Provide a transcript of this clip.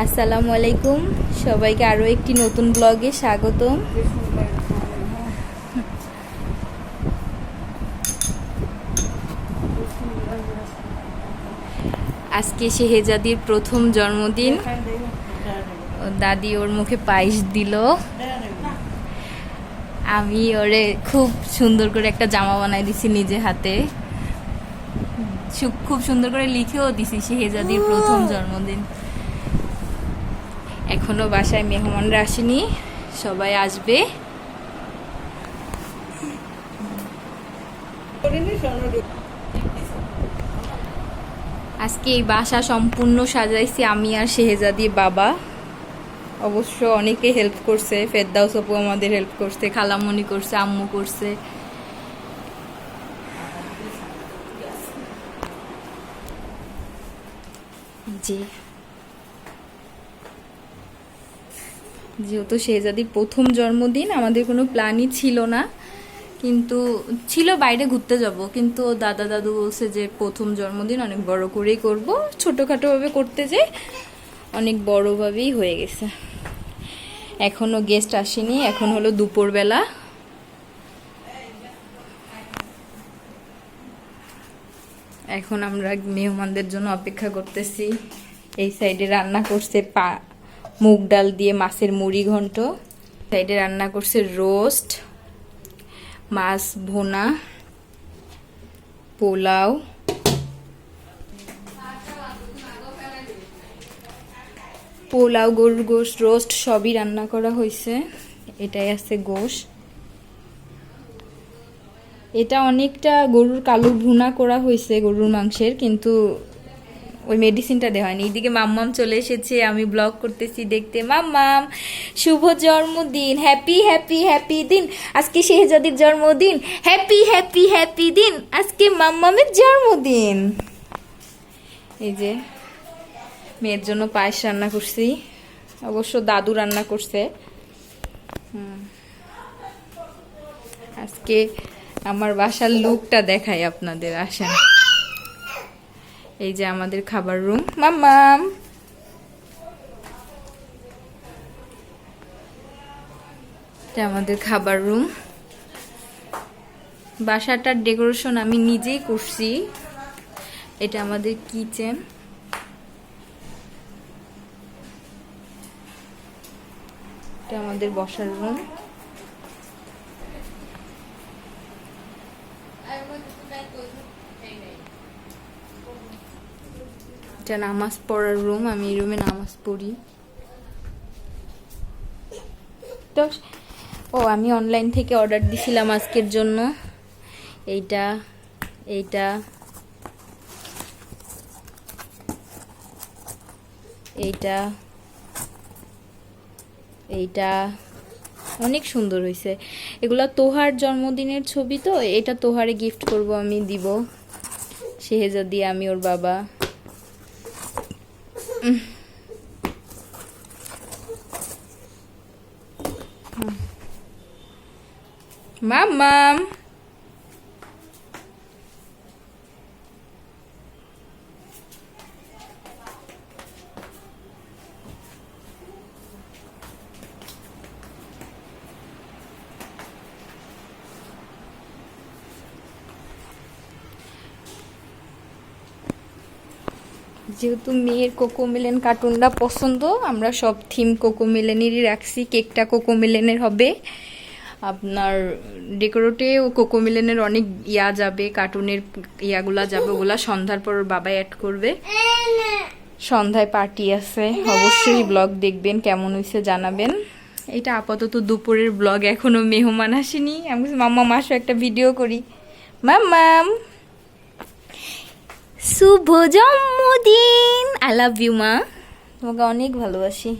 আসসালামু আলাইকুম, সবাইকে আরও একটি নতুন ব্লগে স্বাগতম। আজকে শেহজাদির প্রথম জন্মদিন। দাদি ওর মুখে পায়েস দিল। আমি ওরে খুব সুন্দর করে একটা জামা বানাই দিছি নিজে হাতে, খুব সুন্দর করে লিখেও দিছি শেহজাদির প্রথম জন্মদিন। এখনো বাসায় মেহমানরা আসেনি, সবাই আসবে। আজকে এই বাসা সম্পূর্ণ সাজাইছি আমি আর শেহজাদির বাবা। অবশ্য অনেকে হেল্প করছে, ফেরদাউস আপু আমাদের হেল্প করছে, খালামণি করছে, আম্মু করছে। জি, যেহেতু শেহজাদির প্রথম জন্মদিন, আমাদের কোনো প্ল্যানই ছিল না, কিন্তু ছিল বাইরে ঘুরতে যাব, কিন্তু দাদা দাদু বলছে যে প্রথম জন্মদিন অনেক বড় করেই করব। ছোটোখাটোভাবে করতে যে অনেক বড়ভাবেই হয়ে গেছে। এখনও গেস্ট আসেনি, এখন হলো দুপুরবেলা। এখন আমরা মেহমানদের জন্য অপেক্ষা করতেছি। এই সাইডে রান্না করছে মুগ ডাল দিয়ে মাছের মুড়ি ঘন্ট, সাইডে রান্না করছে রোস্ট, মাছ ভুনা, পোলাও, গরুর গোশত, রোস্ট সবই রান্না করা হয়েছে। এটাই আছে গোশ। এটা অনেকটা গরুর কালো ভুনা করা হয়েছে গরুর মাংসের, কিন্তু ওই মেডিসিনটা দেওয়া হয়নি। এইদিকে মাম্মাম চলে এসেছে, আমি ব্লগ করতেছি দেখতে। মাম্মাম শুভ জন্মদিন, হ্যাপি হ্যাপি হ্যাপি দিন। আজকে শেহজাদির জন্মদিন, হ্যাপি হ্যাপি হ্যাপি দিন। আজকে মাম্মামের জন্মদিন। এই যে মেয়ের জন্য পায়েস রান্না করছি, অবশ্য দাদু রান্না করছে। আজকে আমার বাসার লুকটা দেখাই আপনাদের, আসেন। এই যে আমাদের খাবার রুম। মাম্মাম এটা আমাদের খাবার রুম। বাসাটার ডেকোরেশন আমি নিজেই করছি। এটা আমাদের কিচেন। এটা আমাদের বসার রুম। এটা নামাজ পড়ার রুম, আমি এই রুমে নামাজ পড়ি। তো আমি অনলাইন থেকে অর্ডার দিছিলাম আজকের জন্য এইটা, এইটা, এইটা, এইটা অনেক সুন্দর হয়েছে। এগুলা তোহার জন্মদিনের ছবি, তো এটা তোহারে গিফট করব, আমি দিব। শেহজাদি, আমি ওর বাবা। মাম্মাম যেহেতু মেয়ের কোকোমেলেন কার্টুনটা পছন্দ, আমরা সব থিম কোকোমেলেনেরই রাখছি। কেকটা কোকোমেলেনের হবে, আপনার ডেকোরেটেও কোকোমেলেনের অনেক যাবে, কার্টুনের ইয়াগুলা যাবে। ওগুলা সন্ধ্যার পর বাবা অ্যাড করবে। সন্ধ্যায় পার্টি আছে, অবশ্যই ব্লগ দেখবেন, কেমন হয়েছে জানাবেন। এটা আপাতত দুপুরের ব্লগ, এখনো মেহমান আসেনি। আমি মাম্মা আসো একটা ভিডিও করি। মাম্মাম শুভ জন্মদিন। আই লাভ ইউ মা, তোমাকে অনেক ভালোবাসি।